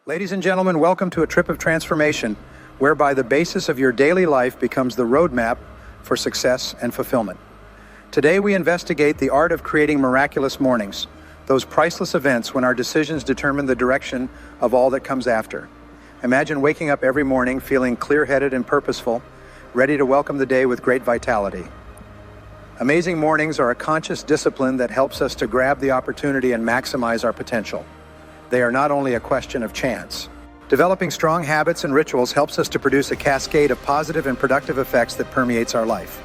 Ladies and gentlemen, welcome to a trip of transformation, whereby the basis of your daily life becomes the roadmap for success and fulfillment. Today we investigate the art of creating miraculous mornings, those priceless events when our decisions determine the direction of all that comes after. Imagine waking up every morning feeling clear-headed and purposeful, ready to welcome the day with great vitality. Amazing mornings are a conscious discipline that helps us to grab the opportunity and maximize our potential. They are not only a question of chance. Developing strong habits and rituals helps us to produce a cascade of positive and productive effects that permeates our life.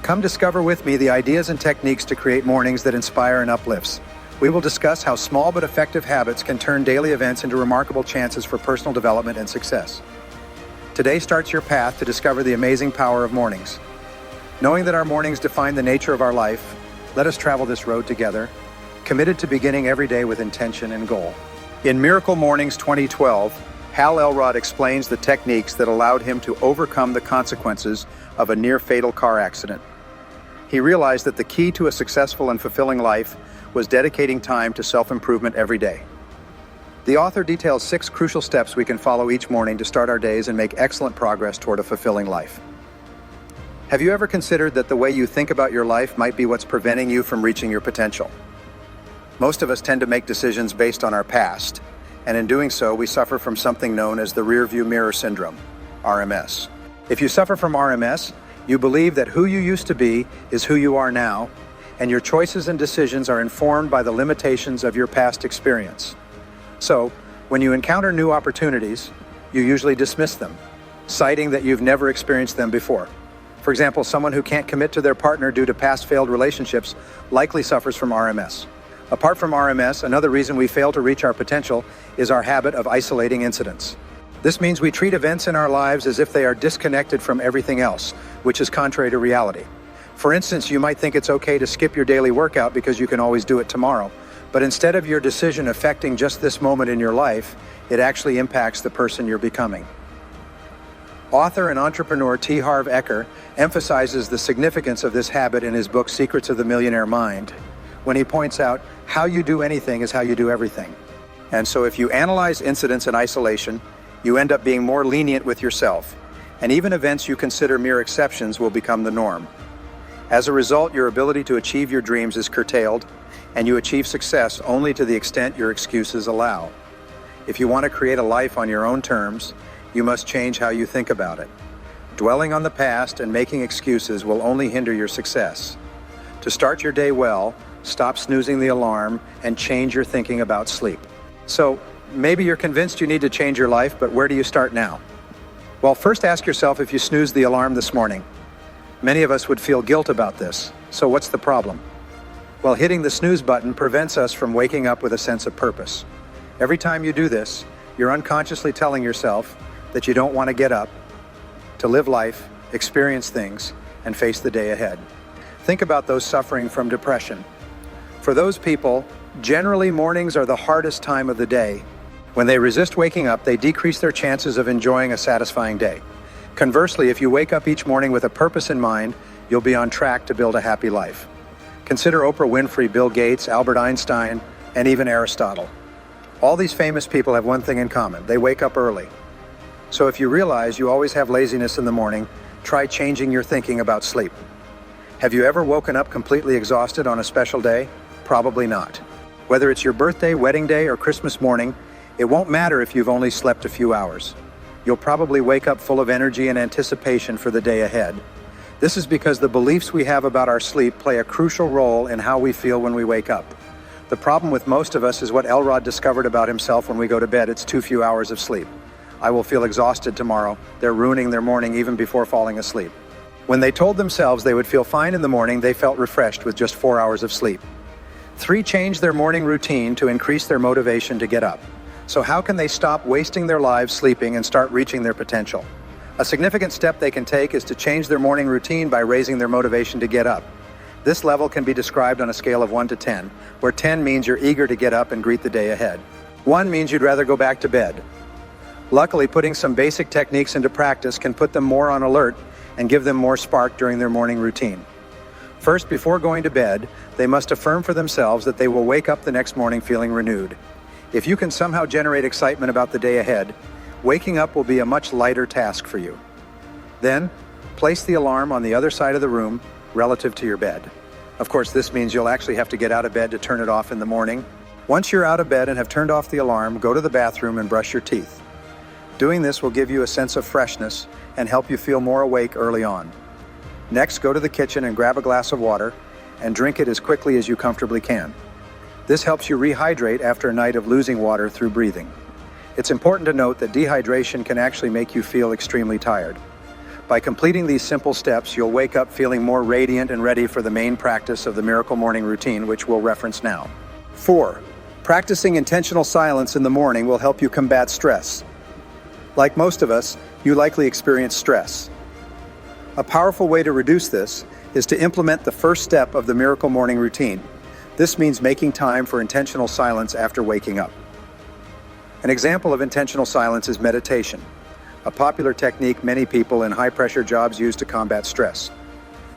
Come discover with me the ideas and techniques to create mornings that inspire and uplifts. We will discuss how small but effective habits can turn daily events into remarkable chances for personal development and success. Today starts your path to discover the amazing power of mornings. Knowing that our mornings define the nature of our life, let us travel this road together, committed to beginning every day with intention and goal. In Miracle Mornings 2012, Hal Elrod explains the techniques that allowed him to overcome the consequences of a near-fatal car accident. He realized that the key to a successful and fulfilling life was dedicating time to self-improvement every day. The author details 6 crucial steps we can follow each morning to start our days and make excellent progress toward a fulfilling life. Have you ever considered that the way you think about your life might be what's preventing you from reaching your potential? Most of us tend to make decisions based on our past, and in doing so, we suffer from something known as the rearview mirror syndrome, RMS. If you suffer from RMS, you believe that who you used to be is who you are now, and your choices and decisions are informed by the limitations of your past experience. So, when you encounter new opportunities, you usually dismiss them, citing that you've never experienced them before. For example, someone who can't commit to their partner due to past failed relationships likely suffers from RMS. Apart from RMS, another reason we fail to reach our potential is our habit of isolating incidents. This means we treat events in our lives as if they are disconnected from everything else, which is contrary to reality. For instance, you might think it's okay to skip your daily workout because you can always do it tomorrow, but instead of your decision affecting just this moment in your life, it actually impacts the person you're becoming. Author and entrepreneur T. Harv Eker emphasizes the significance of this habit in his book Secrets of the Millionaire Mind, when he points out how you do anything is how you do everything. And so if you analyze incidents in isolation, you end up being more lenient with yourself, and even events you consider mere exceptions will become the norm. As a result, your ability to achieve your dreams is curtailed, and you achieve success only to the extent your excuses allow. If you want to create a life on your own terms, you must change how you think about it. Dwelling on the past and making excuses will only hinder your success. To start your day well, stop snoozing the alarm and change your thinking about sleep. So, maybe you're convinced you need to change your life, but where do you start now? Well, first ask yourself if you snoozed the alarm this morning. Many of us would feel guilt about this. So what's the problem? Well, hitting the snooze button prevents us from waking up with a sense of purpose. Every time you do this, you're unconsciously telling yourself that you don't want to get up, to live life, experience things, and face the day ahead. Think about those suffering from depression. For those people, generally mornings are the hardest time of the day. When they resist waking up, they decrease their chances of enjoying a satisfying day. Conversely, if you wake up each morning with a purpose in mind, you'll be on track to build a happy life. Consider Oprah Winfrey, Bill Gates, Albert Einstein, and even Aristotle. All these famous people have one thing in common: they wake up early. So if you realize you always have laziness in the morning, try changing your thinking about sleep. Have you ever woken up completely exhausted on a special day? Probably not. Whether it's your birthday, wedding day, or Christmas morning, it won't matter if you've only slept a few hours. You'll probably wake up full of energy and anticipation for the day ahead. This is because the beliefs we have about our sleep play a crucial role in how we feel when we wake up. The problem with most of us is what Elrod discovered about himself when we go to bed: it's too few hours of sleep. I will feel exhausted tomorrow. They're ruining their morning even before falling asleep. When they told themselves they would feel fine in the morning, they felt refreshed with just 4 hours of sleep. 3 changed their morning routine to increase their motivation to get up. So how can they stop wasting their lives sleeping and start reaching their potential? A significant step they can take is to change their morning routine by raising their motivation to get up. This level can be described on a scale of 1 to 10, where 10 means you're eager to get up and greet the day ahead. 1 means you'd rather go back to bed. Luckily, putting some basic techniques into practice can put them more on alert and give them more spark during their morning routine. First, before going to bed, they must affirm for themselves that they will wake up the next morning feeling renewed. If you can somehow generate excitement about the day ahead, waking up will be a much lighter task for you. Then, place the alarm on the other side of the room relative to your bed. Of course, this means you'll actually have to get out of bed to turn it off in the morning. Once you're out of bed and have turned off the alarm, go to the bathroom and brush your teeth. Doing this will give you a sense of freshness and help you feel more awake early on. Next, go to the kitchen and grab a glass of water and drink it as quickly as you comfortably can. This helps you rehydrate after a night of losing water through breathing. It's important to note that dehydration can actually make you feel extremely tired. By completing these simple steps, you'll wake up feeling more radiant and ready for the main practice of the Miracle Morning Routine, which we'll reference now. 4. Practicing intentional silence in the morning will help you combat stress. Like most of us, you likely experience stress. A powerful way to reduce this is to implement the first step of the Miracle Morning Routine. This means making time for intentional silence after waking up. An example of intentional silence is meditation, a popular technique many people in high-pressure jobs use to combat stress.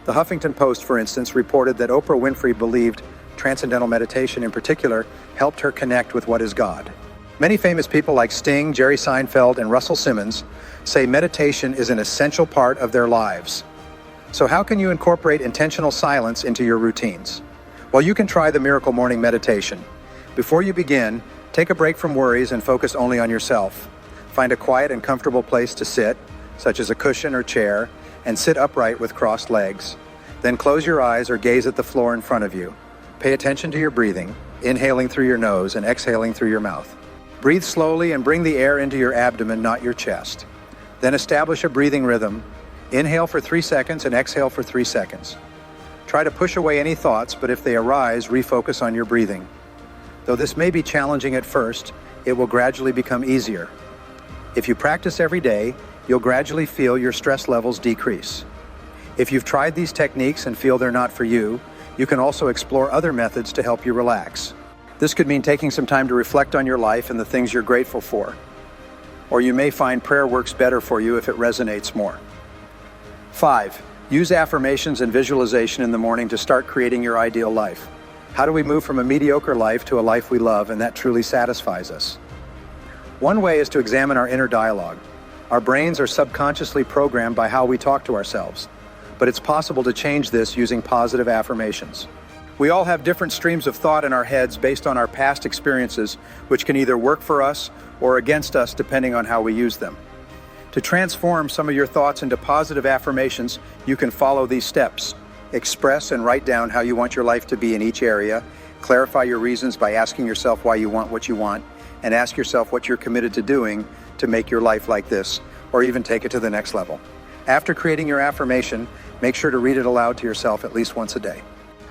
The Huffington Post, for instance, reported that Oprah Winfrey believed transcendental meditation in particular helped her connect with what is God. Many famous people like Sting, Jerry Seinfeld, and Russell Simmons say meditation is an essential part of their lives. So how can you incorporate intentional silence into your routines? Well, you can try the Miracle Morning Meditation. Before you begin, take a break from worries and focus only on yourself. Find a quiet and comfortable place to sit, such as a cushion or chair, and sit upright with crossed legs. Then close your eyes or gaze at the floor in front of you. Pay attention to your breathing, inhaling through your nose and exhaling through your mouth. Breathe slowly and bring the air into your abdomen, not your chest. Then establish a breathing rhythm. Inhale for 3 seconds and exhale for 3 seconds. Try to push away any thoughts, but if they arise, refocus on your breathing. Though this may be challenging at first, it will gradually become easier. If you practice every day, you'll gradually feel your stress levels decrease. If you've tried these techniques and feel they're not for you, you can also explore other methods to help you relax. This could mean taking some time to reflect on your life and the things you're grateful for. Or you may find prayer works better for you if it resonates more. 5. Use affirmations and visualization in the morning to start creating your ideal life. How do we move from a mediocre life to a life we love and that truly satisfies us? One way is to examine our inner dialogue. Our brains are subconsciously programmed by how we talk to ourselves, but it's possible to change this using positive affirmations. We all have different streams of thought in our heads based on our past experiences, which can either work for us or against us depending on how we use them. To transform some of your thoughts into positive affirmations, you can follow these steps. Express and write down how you want your life to be in each area. Clarify your reasons by asking yourself why you want what you want, and ask yourself what you're committed to doing to make your life like this, or even take it to the next level. After creating your affirmation, make sure to read it aloud to yourself at least once a day.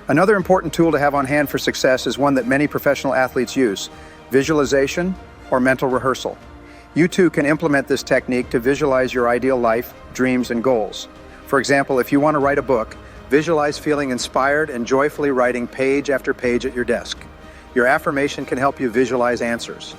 Another important tool to have on hand for success is one that many professional athletes use: visualization or mental rehearsal. You too can implement this technique to visualize your ideal life, dreams, and goals. For example, if you want to write a book, visualize feeling inspired and joyfully writing page after page at your desk. Your affirmation can help you visualize answers.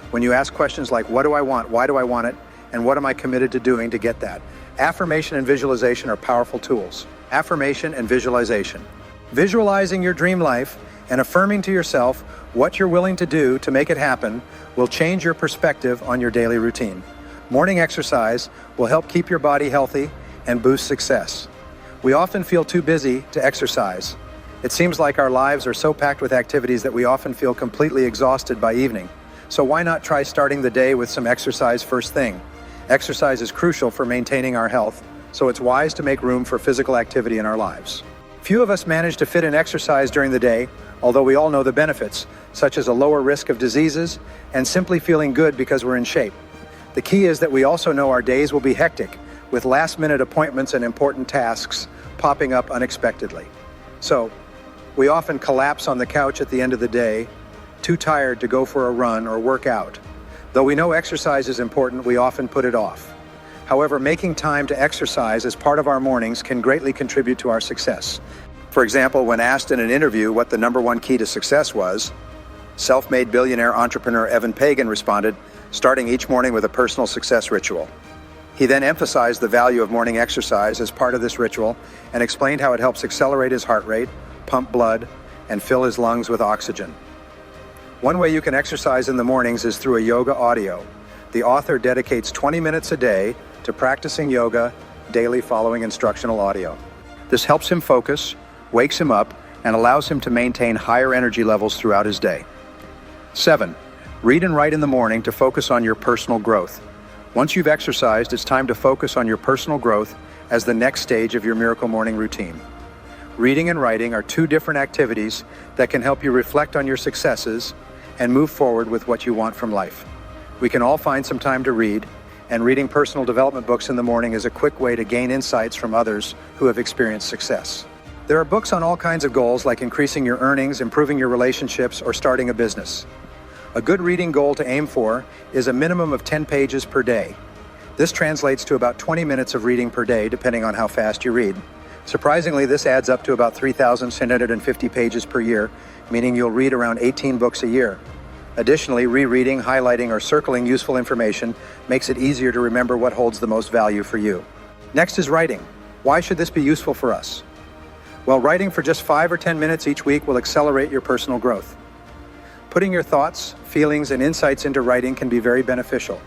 When you ask questions like, what do I want, why do I want it, and what am I committed to doing to get that? Affirmation and visualization are powerful tools. Affirmation and visualization. Visualizing your dream life and affirming to yourself what you're willing to do to make it happen will change your perspective on your daily routine. Morning exercise will help keep your body healthy and boost success. We often feel too busy to exercise. It seems like our lives are so packed with activities that we often feel completely exhausted by evening. So why not try starting the day with some exercise first thing? Exercise is crucial for maintaining our health, so it's wise to make room for physical activity in our lives. Few of us manage to fit in exercise during the day, although we all know the benefits, such as a lower risk of diseases and simply feeling good because we're in shape. The key is that we also know our days will be hectic, with last-minute appointments and important tasks popping up unexpectedly. So, we often collapse on the couch at the end of the day, too tired to go for a run or work out. Though we know exercise is important, we often put it off. However, making time to exercise as part of our mornings can greatly contribute to our success. For example, when asked in an interview what the #1 key to success was, self-made billionaire entrepreneur Evan Pagan responded, starting each morning with a personal success ritual. He then emphasized the value of morning exercise as part of this ritual and explained how it helps accelerate his heart rate, pump blood, and fill his lungs with oxygen. One way you can exercise in the mornings is through a yoga audio. The author dedicates 20 minutes a day to practicing yoga daily following instructional audio. This helps him focus, wakes him up, and allows him to maintain higher energy levels throughout his day. 7. Read and write in the morning to focus on your personal growth. Once you've exercised, it's time to focus on your personal growth as the next stage of your Miracle Morning routine. Reading and writing are two different activities that can help you reflect on your successes and move forward with what you want from life. We can all find some time to read, and reading personal development books in the morning is a quick way to gain insights from others who have experienced success. There are books on all kinds of goals like increasing your earnings, improving your relationships, or starting a business. A good reading goal to aim for is a minimum of 10 pages per day. This translates to about 20 minutes of reading per day, depending on how fast you read. Surprisingly, this adds up to about 3,750 pages per year, meaning you'll read around 18 books a year. Additionally, rereading, highlighting, or circling useful information makes it easier to remember what holds the most value for you. Next is writing. Why should this be useful for us? Well, writing for just 5 or 10 minutes each week will accelerate your personal growth. Putting your thoughts, feelings, and insights into writing can be very beneficial.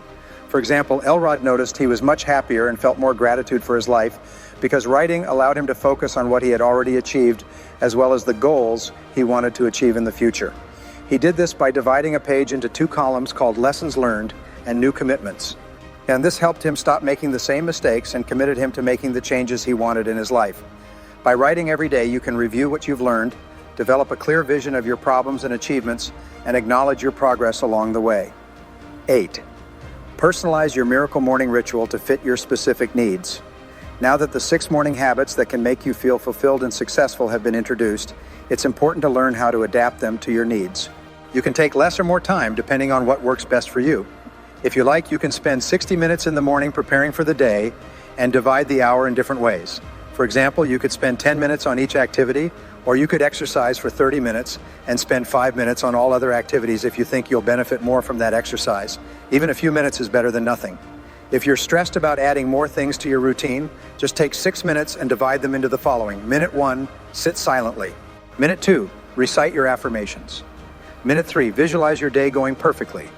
For example, Elrod noticed he was much happier and felt more gratitude for his life because writing allowed him to focus on what he had already achieved as well as the goals he wanted to achieve in the future. He did this by dividing a page into 2 columns called Lessons Learned and New Commitments. And this helped him stop making the same mistakes and committed him to making the changes he wanted in his life. By writing every day, you can review what you've learned, develop a clear vision of your problems and achievements, and acknowledge your progress along the way. 8. Personalize your Miracle Morning ritual to fit your specific needs. Now that the 6 morning habits that can make you feel fulfilled and successful have been introduced, it's important to learn how to adapt them to your needs. You can take less or more time depending on what works best for you. If you like, you can spend 60 minutes in the morning preparing for the day and divide the hour in different ways. For example, you could spend 10 minutes on each activity, or you could exercise for 30 minutes and spend 5 minutes on all other activities if you think you'll benefit more from that exercise. Even a few minutes is better than nothing. If you're stressed about adding more things to your routine, just take 6 minutes and divide them into the following. Minute 1, sit silently. Minute 2, recite your affirmations. Minute 3, visualize your day going perfectly.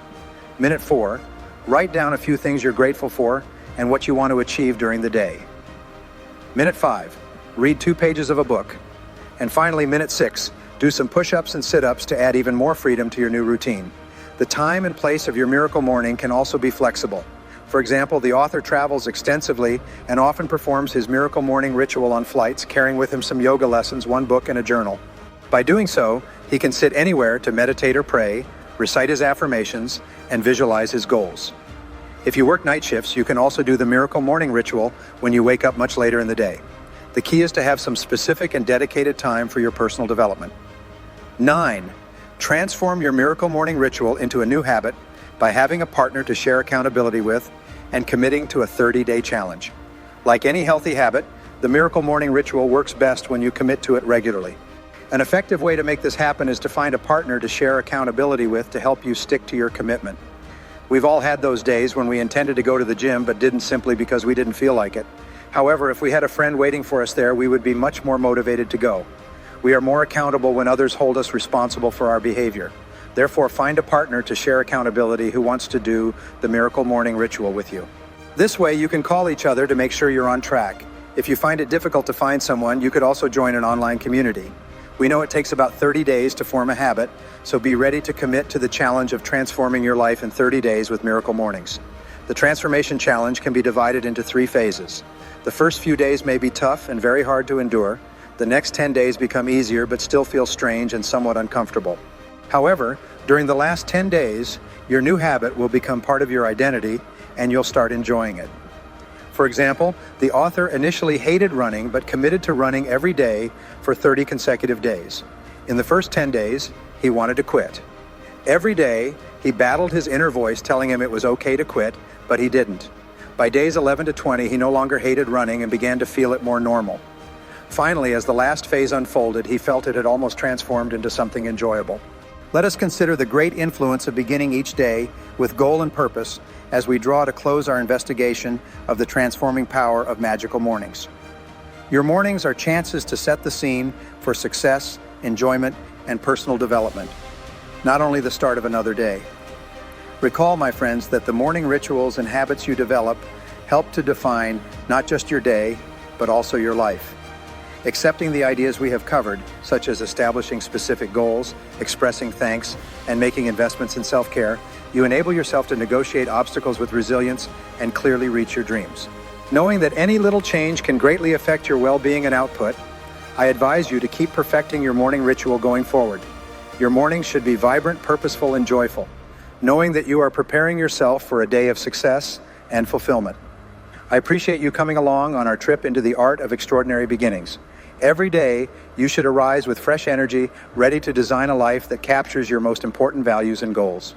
Minute 4, write down a few things you're grateful for and what you want to achieve during the day. Minute 5, read 2 pages of a book. And finally, minute 6, do some push-ups and sit-ups to add even more freedom to your new routine. The time and place of your Miracle Morning can also be flexible. For example, the author travels extensively and often performs his Miracle Morning ritual on flights, carrying with him some yoga lessons, 1 book, and a journal. By doing so, he can sit anywhere to meditate or pray, recite his affirmations, and visualize his goals. If you work night shifts, you can also do the Miracle Morning ritual when you wake up much later in the day. The key is to have some specific and dedicated time for your personal development. 9. Transform your Miracle Morning ritual into a new habit by having a partner to share accountability with and committing to a 30-day challenge. Like any healthy habit, the Miracle Morning ritual works best when you commit to it regularly. An effective way to make this happen is to find a partner to share accountability with to help you stick to your commitment. We've all had those days when we intended to go to the gym but didn't simply because we didn't feel like it. However, if we had a friend waiting for us there, we would be much more motivated to go. We are more accountable when others hold us responsible for our behavior. Therefore, find a partner to share accountability who wants to do the Miracle Morning ritual with you. This way, you can call each other to make sure you're on track. If you find it difficult to find someone, you could also join an online community. We know it takes about 30 days to form a habit, so be ready to commit to the challenge of transforming your life in 30 days with Miracle Mornings. The Transformation Challenge can be divided into 3 phases. The first few days may be tough and very hard to endure. The next 10 days become easier but still feel strange and somewhat uncomfortable. However, during the last 10 days, your new habit will become part of your identity and you'll start enjoying it. For example, the author initially hated running but committed to running every day for 30 consecutive days. In the first 10 days, he wanted to quit. Every day, he battled his inner voice telling him it was okay to quit, but he didn't. By days 11 to 20, he no longer hated running and began to feel it more normal. Finally, as the last phase unfolded, he felt it had almost transformed into something enjoyable. Let us consider the great influence of beginning each day with goal and purpose as we draw to close our investigation of the transforming power of magical mornings. Your mornings are chances to set the scene for success, enjoyment, and personal development. not only the start of another day. Recall, my friends, that the morning rituals and habits you develop help to define not just your day, but also your life. Accepting the ideas we have covered, such as establishing specific goals, expressing thanks, and making investments in self-care, you enable yourself to negotiate obstacles with resilience and clearly reach your dreams. Knowing that any little change can greatly affect your well-being and output, I advise you to keep perfecting your morning ritual going forward. Your mornings should be vibrant, purposeful, and joyful, knowing that you are preparing yourself for a day of success and fulfillment. I appreciate you coming along on our trip into the art of extraordinary beginnings. Every day, you should arise with fresh energy, ready to design a life that captures your most important values and goals.